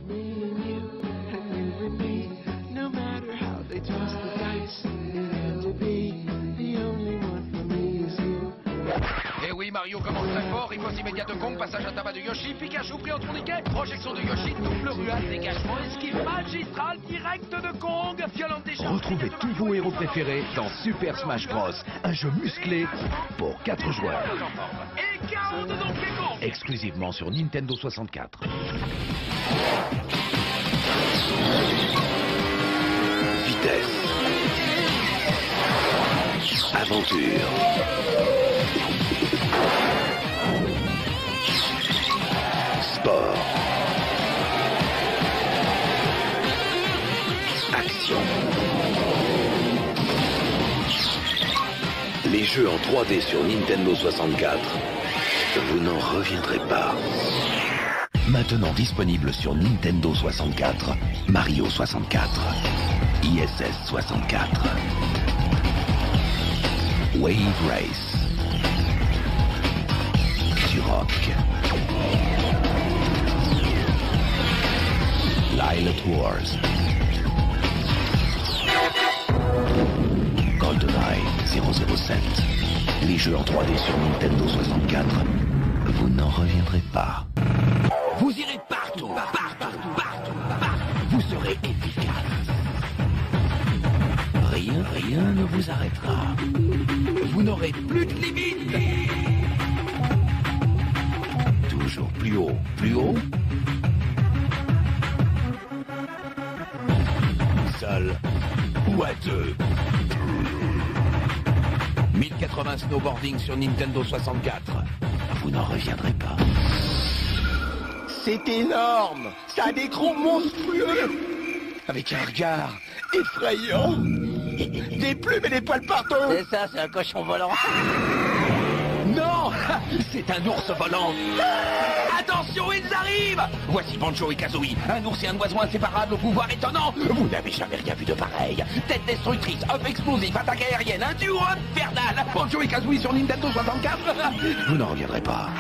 Et oui, Mario commence très fort, riposte immédiate de Kong, passage à tabac de Yoshi, Pikachu pris en tourniquet, projection de Yoshi, double ruade, dégagement, esquive magistrale, direct de Kong, violente décharge. Retrouvez tous vos héros préférés dans Super Smash Bros, un jeu musclé pour 4 joueurs. Et KO de Donkey Kong. Exclusivement sur Nintendo 64. Vitesse. Aventure. Sport. Action. Les jeux en 3D sur Nintendo 64, vous n'en reviendrez pas. Maintenant disponible sur Nintendo 64, Mario 64, ISS 64, Wave Race, Turok, Pilot Wars, GoldenEye 007. Les jeux en 3D sur Nintendo 64, vous n'en reviendrez pas. Vous irez partout, partout. Vous serez efficace. Rien ne vous arrêtera. Vous n'aurez plus de limites. Toujours plus haut, Seul ou à deux. 1080 snowboarding sur Nintendo 64. Vous n'en reviendrez pas. C'est énorme. Ça a des gros monstrueux. Avec un regard effrayant. Des plumes et des poils partout. C'est ça, c'est un cochon volant. Non, c'est un ours volant. Attention, ils arrivent. Voici Banjo et Kazooie, un ours et un oiseau inséparables au pouvoir étonnant. Vous n'avez jamais rien vu de pareil. Tête destructrice, hop explosif, attaque aérienne, un duo infernal. Banjo et Kazooie sur Nintendo 64. Vous n'en reviendrez pas.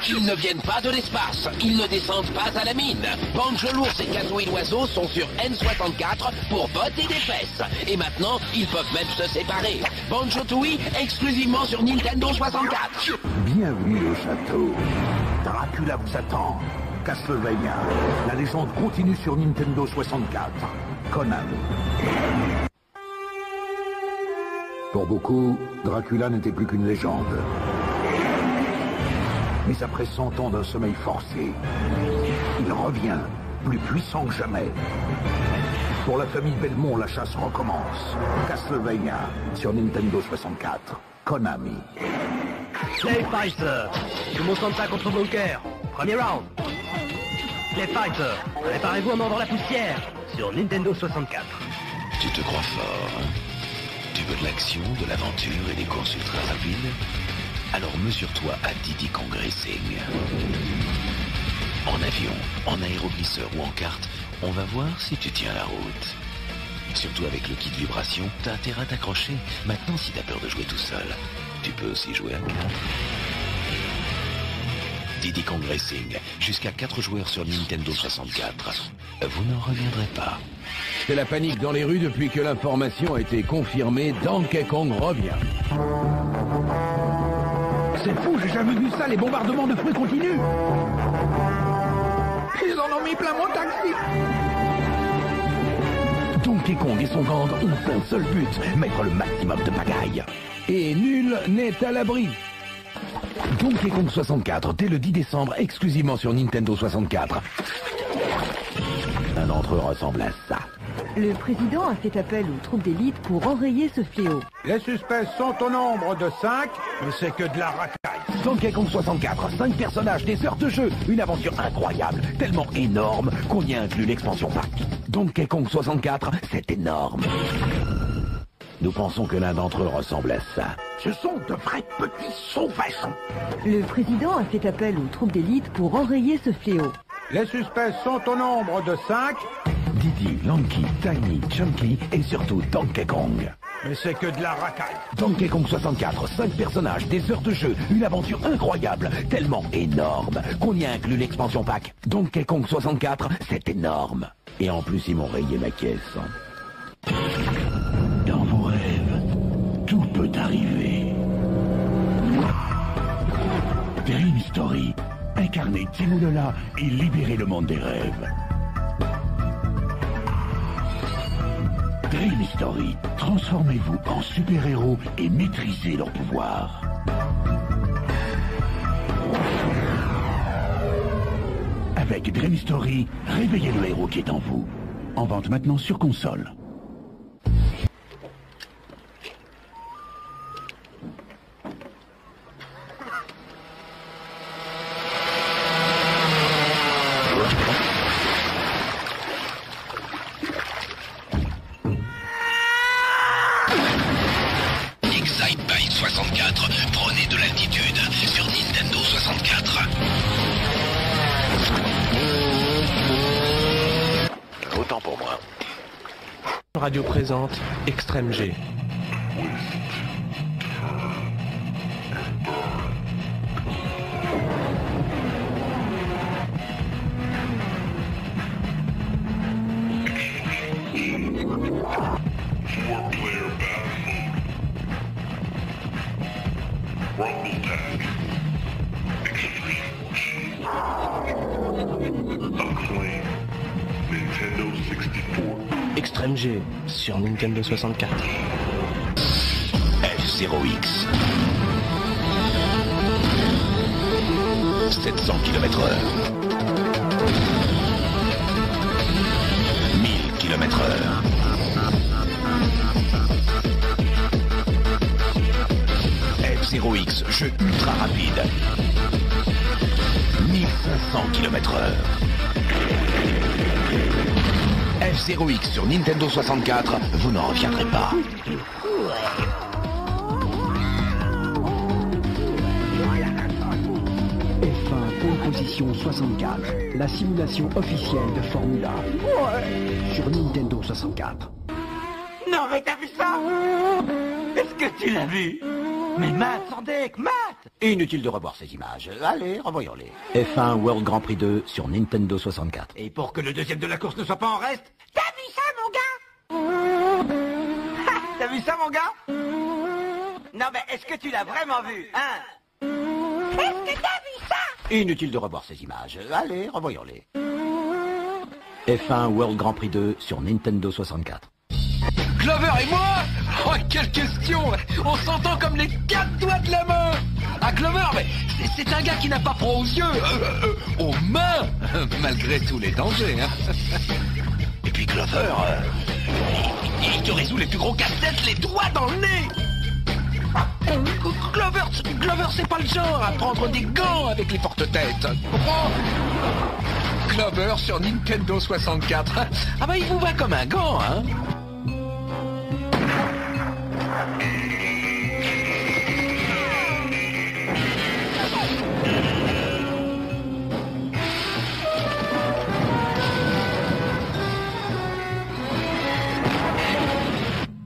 Ils ne viennent pas de l'espace, ils ne descendent pas à la mine. Banjo l'ours et Kazooie l'oiseau sont sur N64 pour botter des fesses. Et maintenant, ils peuvent même se séparer. Banjo Tooie exclusivement sur Nintendo 64. Bienvenue au château. Dracula vous attend. Castlevania. La légende continue sur Nintendo 64. Konami. Pour beaucoup, Dracula n'était plus qu'une légende. Mais après 100 ans d'un sommeil forcé, il revient, plus puissant que jamais. Pour la famille Belmont, la chasse recommence. Castlevania sur Nintendo 64. Konami. Play Fighter. Sumo Santa contre Bunker. Premier round. Play Fighter. Préparez-vous à mordre la poussière. Sur Nintendo 64. Tu te crois fort, hein? Tu veux de l'action, de l'aventure et des courses ultra rapides? Alors mesure-toi à Diddy Kong Racing. En avion, en aéroglisseur ou en kart, on va voir si tu tiens la route. Surtout avec le kit vibration, t'as intérêt à t'accrocher. Maintenant, si t'as peur de jouer tout seul, tu peux aussi jouer à 4. Diddy Kong Racing, jusqu'à 4 joueurs sur Nintendo 64. Vous n'en reviendrez pas. C'est la panique dans les rues depuis que l'information a été confirmée. Donkey Kong revient. C'est fou, j'ai jamais vu ça, les bombardements de fruits continuent. Ils en ont mis plein mon taxi. Donkey Kong et son gang ont un seul but, mettre le maximum de pagaille. Et nul n'est à l'abri. Donkey Kong 64, dès le 10 décembre, exclusivement sur Nintendo 64. Un d'entre eux ressemble à ça. Le président a fait appel aux troupes d'élite pour enrayer ce fléau. Les suspects sont au nombre de 5, mais c'est que de la racaille. Donkey Kong 64, 5 personnages, des heures de jeu, une aventure incroyable, tellement énorme qu'on y inclut l'expansion pack. Donkey Kong 64, c'est énorme. Nous pensons que l'un d'entre eux ressemble à ça. Ce sont de vrais petits sauvageons. Le président a fait appel aux troupes d'élite pour enrayer ce fléau. Les suspects sont au nombre de 5. Diddy, Lanky, Tiny, Chunky et surtout Donkey Kong. Mais c'est que de la racaille. Donkey Kong 64, 5 personnages, des heures de jeu, une aventure incroyable, tellement énorme qu'on y a inclus l'expansion pack. Donkey Kong 64, c'est énorme. Et en plus, ils m'ont rayé ma caisse. Dans vos rêves, tout peut arriver. Dream Story, incarnez Timo Lola et libérez le monde des rêves. Dream Story, transformez-vous en super-héros et maîtrisez leur pouvoir. Avec Dream Story, réveillez le héros qui est en vous. En vente maintenant sur console. Excitebike 64, prenez de l'altitude sur Nintendo 64. Autant pour moi. Radio présente Extrême G. Extrême G sur Nintendo 64. F-Zero-X. 700 km/h. 1000 km/h. F-Zero-X, jeu ultra rapide. 1500 km/h. F-Zero-X sur Nintendo 64, vous n'en reviendrez pas. F1 pole position 64, la simulation officielle de Formule 1 sur Nintendo 64. Non mais t'as vu ça? Est-ce que tu l'as vu? Mais Matt, sans deck, Matt! Inutile de revoir ces images. Allez, revoyons-les. F1 World Grand Prix 2 sur Nintendo 64. Et pour que le deuxième de la course ne soit pas en reste, t'as vu ça, mon gars? T'as vu ça, mon gars? Non mais est-ce que tu l'as vraiment vu, hein? Est-ce que t'as vu ça? Inutile de revoir ces images. Allez, revoyons-les. F1 World Grand Prix 2 sur Nintendo 64. Clover et moi? Oh, quelle question! On s'entend comme les 4 doigts de la main! Ah, Clover, mais c'est un gars qui n'a pas froid aux yeux, aux mains, malgré tous les dangers, hein. Et puis Clover, il te résout les plus gros casse-têtes, les doigts dans le nez. Clover, c'est pas le genre à prendre des gants avec les porte-têtes. Comprends? Clover sur Nintendo 64. Ah bah il vous va comme un gant, hein.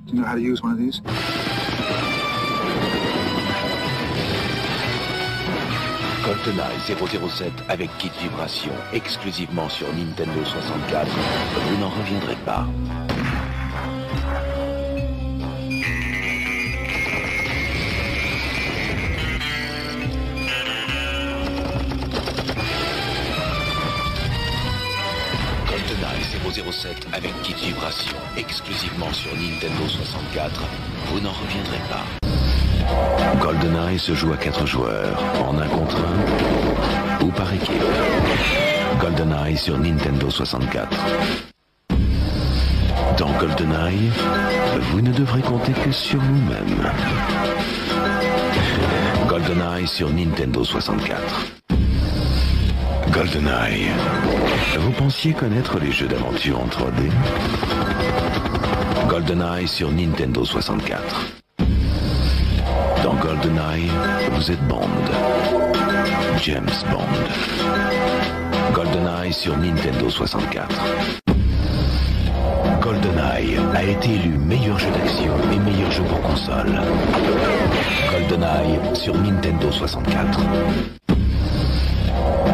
Do you know how to use one of these? GoldenEye 007 avec kit vibration, exclusivement sur Nintendo 64. Vous n'en reviendrez pas. GoldenEye 007 avec kit vibration, exclusivement sur Nintendo 64. Vous n'en reviendrez pas. GoldenEye se joue à 4 joueurs, en 1 contre 1 ou par équipe. GoldenEye sur Nintendo 64. Dans GoldenEye, vous ne devrez compter que sur vous-même. GoldenEye sur Nintendo 64. GoldenEye. Vous pensiez connaître les jeux d'aventure en 3D? GoldenEye sur Nintendo 64. Dans GoldenEye, vous êtes Bond. James Bond. GoldenEye sur Nintendo 64. GoldenEye a été élu meilleur jeu d'action et meilleur jeu pour console. GoldenEye sur Nintendo 64.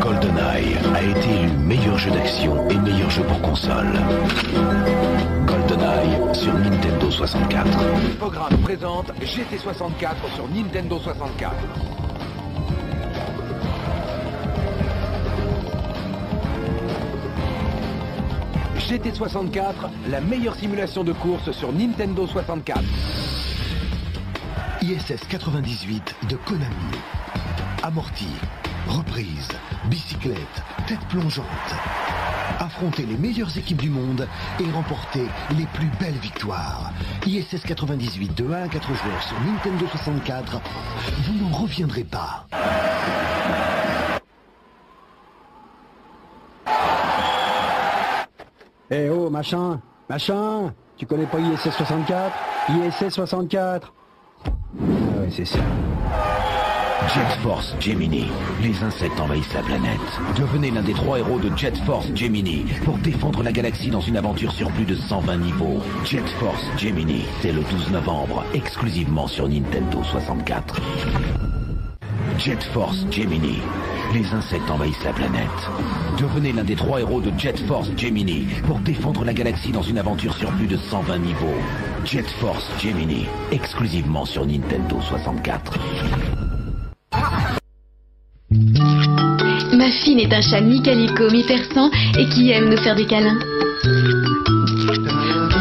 GoldenEye a été élu meilleur jeu d'action et meilleur jeu pour console. GoldenEye sur Nintendo 64. Le programme présente GT64 sur Nintendo 64. GT64, la meilleure simulation de course sur Nintendo 64. ISS 98 de Konami. Amorti, reprise, bicyclette, tête plongeante. Affronter les meilleures équipes du monde et remporter les plus belles victoires. ISS 98 de 1 à 4 joueurs sur Nintendo 64. Vous n'en reviendrez pas. Eh oh, machin, tu connais pas ISS 64? ISS 64. Ah ouais, c'est ça. Jet Force Gemini. Les insectes envahissent la planète. Devenez l'un des 3 héros de Jet Force Gemini pour défendre la galaxie dans une aventure sur plus de 120 niveaux. Jet Force Gemini, c'est le 12 novembre, exclusivement sur Nintendo 64. Jet Force Gemini. Les insectes envahissent la planète. Devenez l'un des 3 héros de Jet Force Gemini pour défendre la galaxie dans une aventure sur plus de 120 niveaux. Jet Force Gemini, exclusivement sur Nintendo 64. Ma fine est un chat mi-calico, mi-persan et qui aime nous faire des câlins.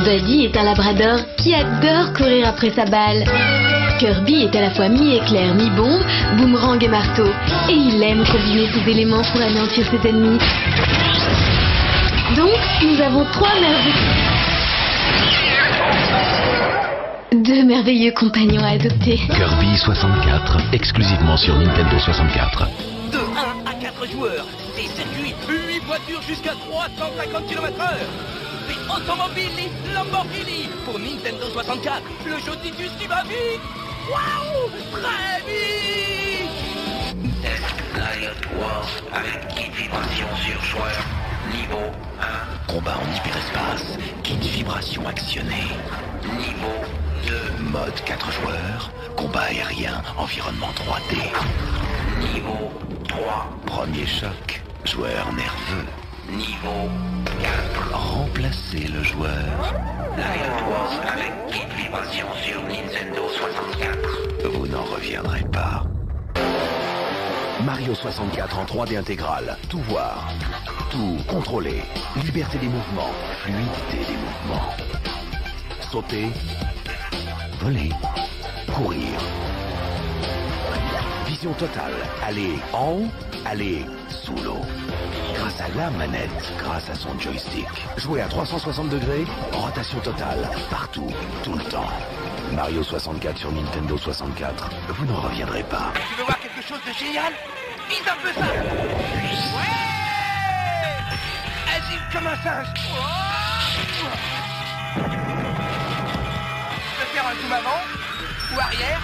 Buddy est un labrador qui adore courir après sa balle. Kirby est à la fois mi-éclair, mi-bombe, boomerang et marteau. Et il aime combiner ces éléments pour anéantir ses ennemis. Donc, nous avons 2 merveilleux compagnons à adopter. Kirby 64, exclusivement sur Nintendo 64. De 1 à 4 joueurs, 6 circuits, 8 voitures jusqu'à 350 km/h. Les automobiles, les Lamborghini pour Nintendo 64. Le jeu titus qui va vite. Waouh, très vite. Test Riot Wars avec kit vibration sur joueur. Niveau 1. Combat en hyperespace, kit vibration actionné. Niveau 2. Mode 4 joueurs, combat aérien, environnement 3D. Niveau 3. Premier choc, joueur nerveux. Niveau 4. Remplacez le joueur. Riot Wars avec kit vibration sur Nintendo 64. Vous n'en reviendrez pas. Mario 64 en 3D intégrale. Tout voir, tout contrôler. Liberté des mouvements, fluidité des mouvements. Sauter, voler, courir. Vision totale. Aller en haut, aller sous l'eau. Grâce à la manette, grâce à son joystick. Jouer à 360 degrés, rotation totale, partout, tout le temps. Mario 64 sur Nintendo 64. Vous n'en reviendrez pas. Tu veux voir quelque chose de génial? Vise un peu ça. Ouais. Agile comme un singe. Tu peux faire un zoom avant ou arrière.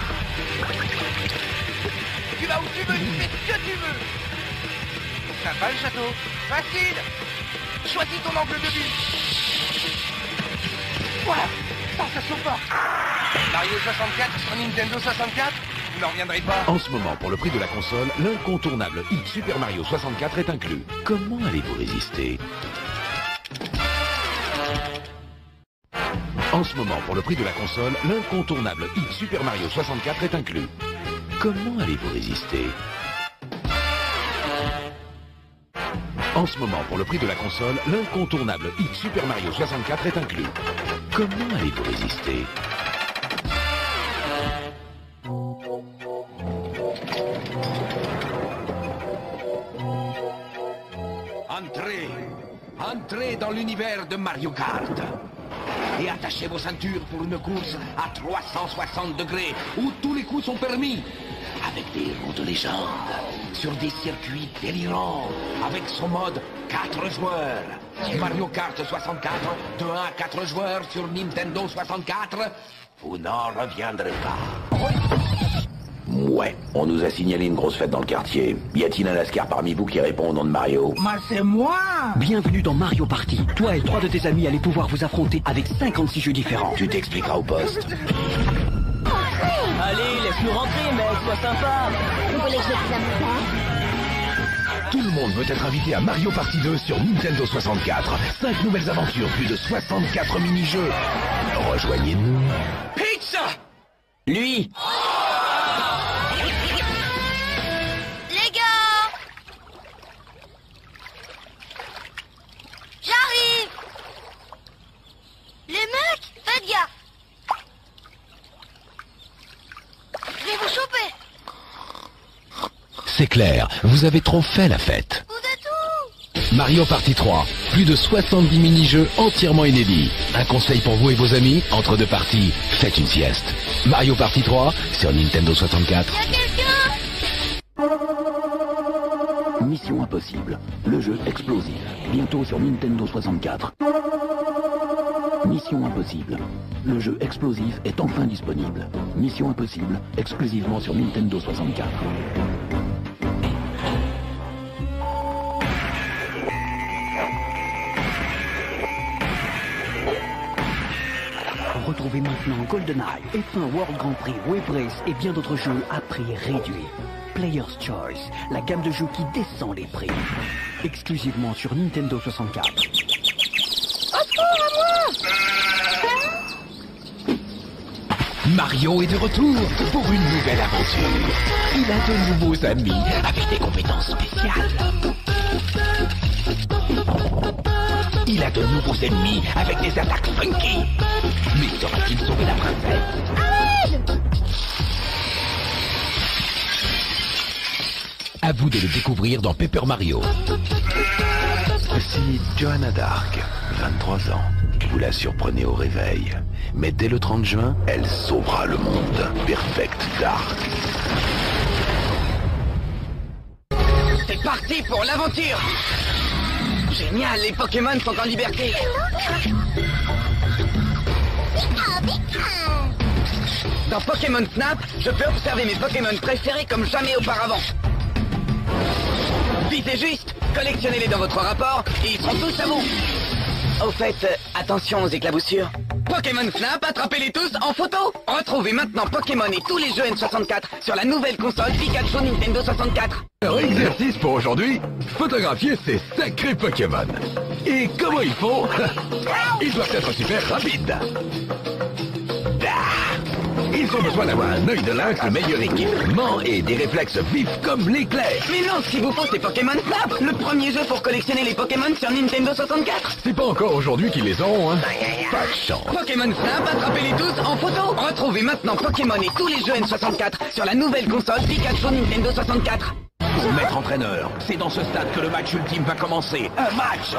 Tu vas où tu veux, tu fais ce que tu veux. Sympa le château. Facile. Choisis ton angle de vue. Voilà. Sensation forte. Mario 64 sur Nintendo 64. Vous n'en reviendrez pas. En ce moment, pour le prix de la console, l'incontournable hit Super Mario 64 est inclus. Comment allez-vous résister? En ce moment, pour le prix de la console, l'incontournable hit Super Mario 64 est inclus. Comment allez-vous résister? En ce moment, pour le prix de la console, l'incontournable hit Super Mario 64 est inclus. Comment allez-vous résister? Entrez dans l'univers de Mario Kart. Et attachez vos ceintures pour une course à 360 degrés, où tous les coups sont permis. Avec des héros de légende, sur des circuits délirants, avec son mode 4 joueurs. Mario Kart 64, de 1 à 4 joueurs sur Nintendo 64, vous n'en reviendrez pas. Ouais, on nous a signalé une grosse fête dans le quartier. Y a-t-il un lascar parmi vous qui répond au nom de Mario? C'est moi. Bienvenue dans Mario Party. Toi et 3 de tes amis allez pouvoir vous affronter avec 56 jeux différents. Tu t'expliqueras au poste. Allez, laisse-nous rentrer, mec, sois sympa. Vous voulez que je vous amuse? Tout le monde veut être invité à Mario Party 2 sur Nintendo 64. 5 nouvelles aventures, plus de 64 mini-jeux. Rejoignez-nous. Pizza. Lui. Les gars, j'arrive. Les mecs, faites gaffe. Je vais vous choper. C'est clair, vous avez trop fait la fête. Vous êtes où? Mario Party 3, plus de 70 mini-jeux entièrement inédits. Un conseil pour vous et vos amis, entre deux parties, faites une sieste. Mario Party 3 sur Nintendo 64. Y'a quelqu'un? Mission Impossible, le jeu explosif. Bientôt sur Nintendo 64. Mission Impossible, le jeu explosif est enfin disponible. Mission Impossible, exclusivement sur Nintendo 64. Retrouvez maintenant GoldenEye, F1 World Grand Prix, Wave Race et bien d'autres jeux à prix réduit. Player's Choice, la gamme de jeux qui descend les prix. Exclusivement sur Nintendo 64. Mario est de retour pour une nouvelle aventure. Il a de nouveaux amis avec des compétences spéciales. Il a de nouveaux ennemis avec des attaques funky. Mais saura-t-il sauver la princesse? À vous de le découvrir dans Paper Mario. Voici Johanna Dark, 23 ans. Vous la surprenez au réveil. Mais dès le 30 juin, elle sauvera le monde. Perfect Dark. C'est parti pour l'aventure. Génial, les Pokémon sont en liberté. Dans Pokémon Snap, je peux observer mes Pokémon préférés comme jamais auparavant. Visez juste, collectionnez-les dans votre rapport et ils seront tous à vous. Au fait, attention aux éclaboussures. Pokémon Snap, attrapez-les tous en photo. Retrouvez maintenant Pokémon et tous les jeux N64 sur la nouvelle console Pikachu Nintendo 64. Alors, exercice pour aujourd'hui, photographier ces sacrés Pokémon. Et comment ils font? Ils doivent être super rapides. Ils ont besoin d'avoir un œil de lynx, le meilleur équipement et des réflexes vifs comme l'éclair. Mais non, ce qu'il vous faut, c'est Pokémon Snap, le premier jeu pour collectionner les Pokémon sur Nintendo 64. C'est pas encore aujourd'hui qu'ils les ont, hein. Pas de chance. Pokémon Snap, attrapez-les tous en photo. Retrouvez maintenant Pokémon et tous les jeux N64 sur la nouvelle console Pikachu Nintendo 64. Maître entraîneur, c'est dans ce stade que le match ultime va commencer. Un match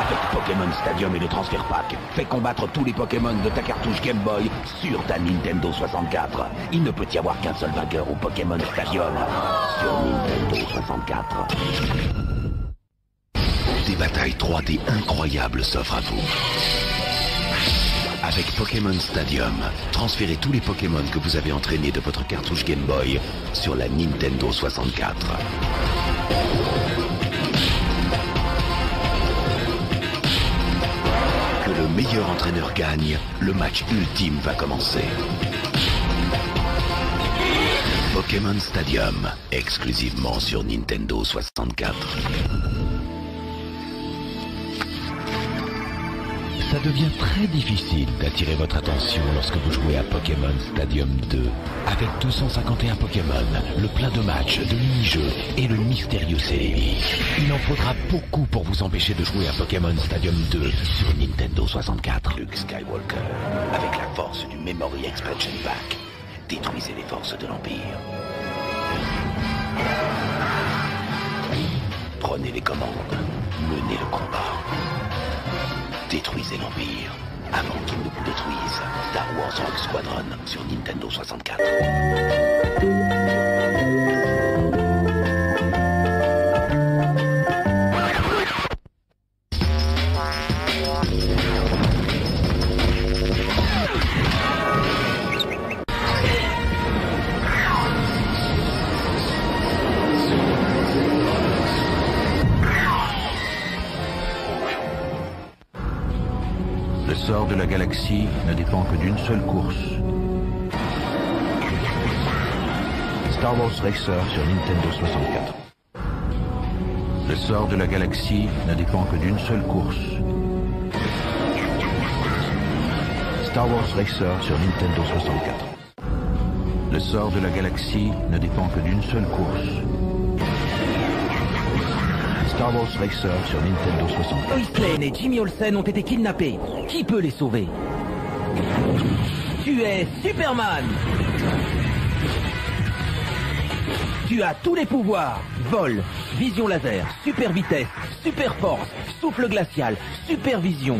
avec Pokémon Stadium et le Transfer Pack. Fais combattre tous les Pokémon de ta cartouche Game Boy sur ta Nintendo 64. Il ne peut y avoir qu'un seul vainqueur au Pokémon Stadium sur Nintendo 64. Des batailles 3D incroyables s'offrent à vous. Avec Pokémon Stadium, transférez tous les Pokémon que vous avez entraînés de votre cartouche Game Boy sur la Nintendo 64. Que le meilleur entraîneur gagne, le match ultime va commencer. Pokémon Stadium, exclusivement sur Nintendo 64. Ça devient très difficile d'attirer votre attention lorsque vous jouez à Pokémon Stadium 2. Avec 251 Pokémon, le plein de matchs, de mini-jeux et le mystérieux Celebi. Il en faudra beaucoup pour vous empêcher de jouer à Pokémon Stadium 2 sur Nintendo 64. Luke Skywalker, avec la force du Memory Expansion Pack, détruisez les forces de l'Empire. Prenez les commandes, menez le combat. Détruisez l'Empire avant qu'il ne vous détruise. Star Wars Rogue Squadron sur Nintendo 64. sort de la galaxie ne dépend que d'une seule course. Star Wars Racer sur Nintendo 64. Le sort de la galaxie ne dépend que d'une seule course. Star Wars Racer sur Nintendo 64. Le sort de la galaxie ne dépend que d'une seule course. Star Wars Racer sur Nintendo 64. Lois Lane et Jimmy Olsen ont été kidnappés. Qui peut les sauver? Tu es Superman. Tu as tous les pouvoirs. Vol, vision laser, super vitesse, super force, souffle glacial, super vision.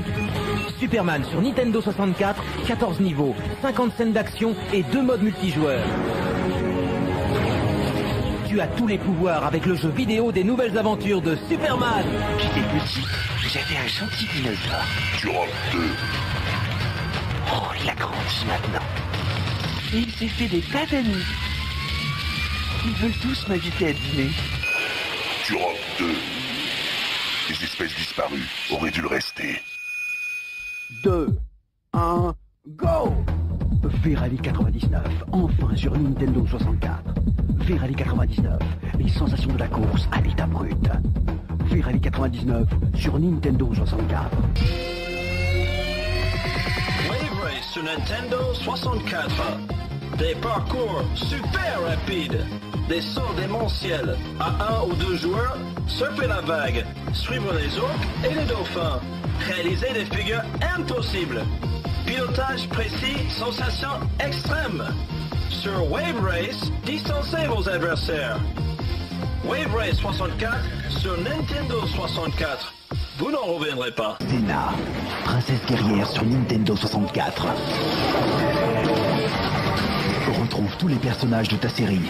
Superman sur Nintendo 64, 14 niveaux, 50 scènes d'action et 2 modes multijoueurs. Tu as tous les pouvoirs avec le jeu vidéo des nouvelles aventures de Superman. J'étais petit, j'avais un gentil dinosaure. Tu rentres 2. Oh, il a grandi maintenant. Et il s'est fait des tas d'amis. Ils veulent tous m'inviter à dîner. Tu rentres 2. Les espèces disparues auraient dû le rester. 2, 1, go! V-Rally 99, enfin sur Nintendo 64. V-Rally 99, les sensations de la course à l'état brut. V-Rally 99 sur Nintendo 64. Wave Race sur Nintendo 64. Des parcours super rapides. Des sauts démentiels à 1 ou 2 joueurs, surfer la vague, suivre les orques et les dauphins, réaliser des figures impossibles, pilotage précis, sensations extrêmes. Sur Wave Race, distancez vos adversaires. Wave Race 64 sur Nintendo 64. Vous n'en reviendrez pas. Xena, princesse guerrière sur Nintendo 64. Retrouve tous les personnages de ta série.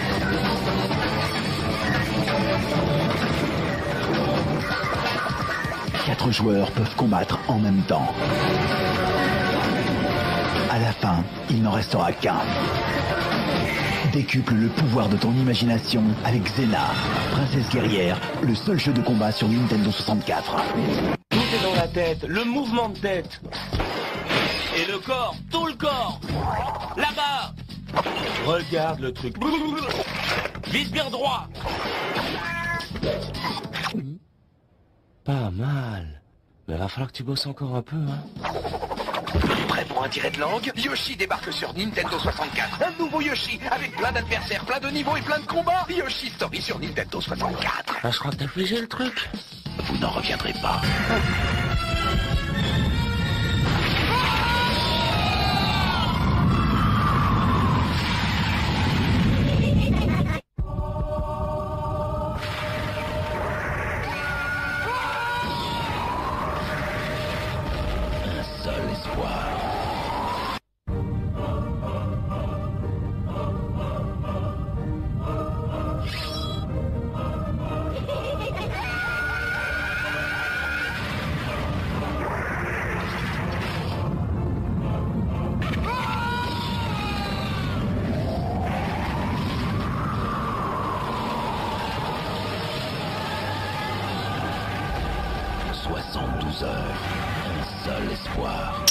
Quatre joueurs peuvent combattre en même temps. À la fin, il n'en restera qu'un. Décuple le pouvoir de ton imagination avec Xena, princesse guerrière, le seul jeu de combat sur Nintendo 64. Tout est dans la tête, le mouvement de tête. Et le corps, tout le corps. Là-bas. Regarde le truc. Vise bien droit. Pas mal. Mais va falloir que tu bosses encore un peu, hein. Prêt pour un tiré de langue? Yoshi débarque sur Nintendo 64. Un nouveau Yoshi avec plein d'adversaires, plein de niveaux et plein de combats. Yoshi Story sur Nintendo 64. Ah, je crois que t'as figé le truc. Vous n'en reviendrez pas. Un seul espoir.